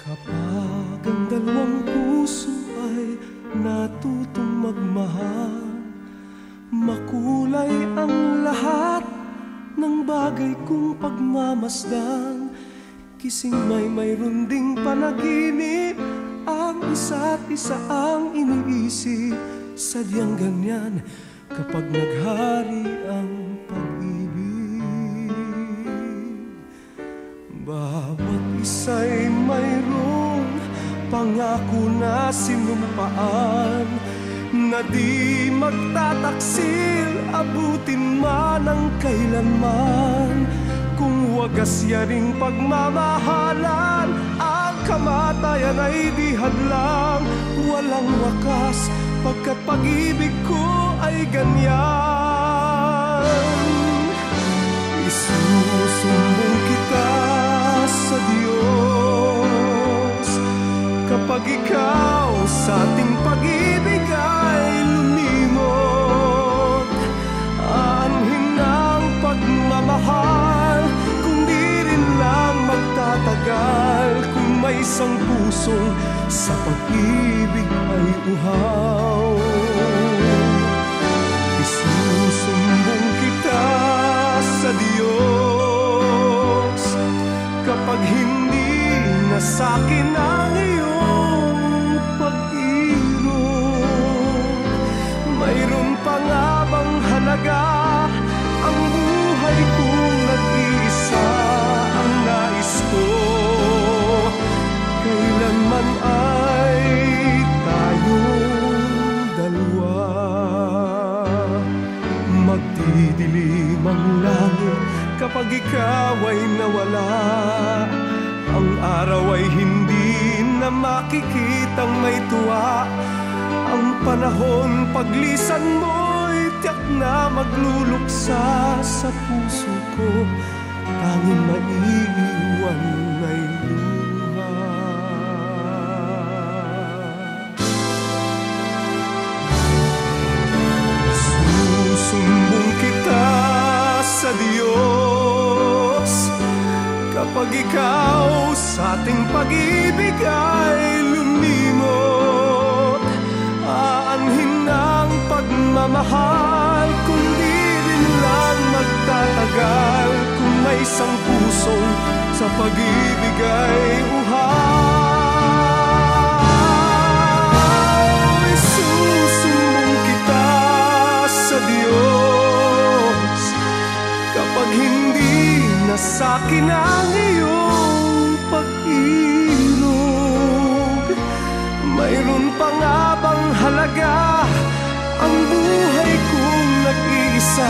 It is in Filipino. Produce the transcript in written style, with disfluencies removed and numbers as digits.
Kapag ang dalawang puso ay natutong magmahal, makulay ang lahat ng bagay kong pagmamasdan. Kising mayroon ding panaginip, ang isa't isa ang iniisip. Sadyang ganyan kapag naghari ang pag-ibig. Bawat isa'y mayroong pangako na sinumpaan, na di magtataksil, abutin man ang kailanman. Kung wagas yaring pagmamahalan, ang kamatayan ay di hadlang. Walang wakas pagkat pag-ibig ko ay ganyan. Isusumbong kita sa Diyos kapag ikaw sa ating pag-ibig ay lumimot. Aanhin ang pagmamahal kung di rin lang magtatagal, kung may isang pusong sa pag-ibig ay uhaw. Isusumbong kita sa Diyos kapag hindi na sa'kin ang iyong pag-ibig. Mayroon pa nga bang halaga ang buhay kong nag-iisa? Ang nais ko kailanman ay tayong dalawa. Magdidilim ang langit kapag ikaw ay nawala. Ang araw ay hindi na makikitang may tuwa. Ang panahon paglisan mo'y tiyak na magluluksa sa puso ko. Tanging maiiwan ay luha. Susumbong kita sa Diyos kapag ikaw sa ating pag-ibig ay lumimot. Aanhin ang pagmamahal kung di rin lang magtatagal, kung may isang pusong sa pag-ibig ay uhaw. Isusumbong kita sa Diyos kapag hindi na sa'kin ang iyong pag-ilog. Mayroon pa nga bang halaga ang buhay kong nag-iisa?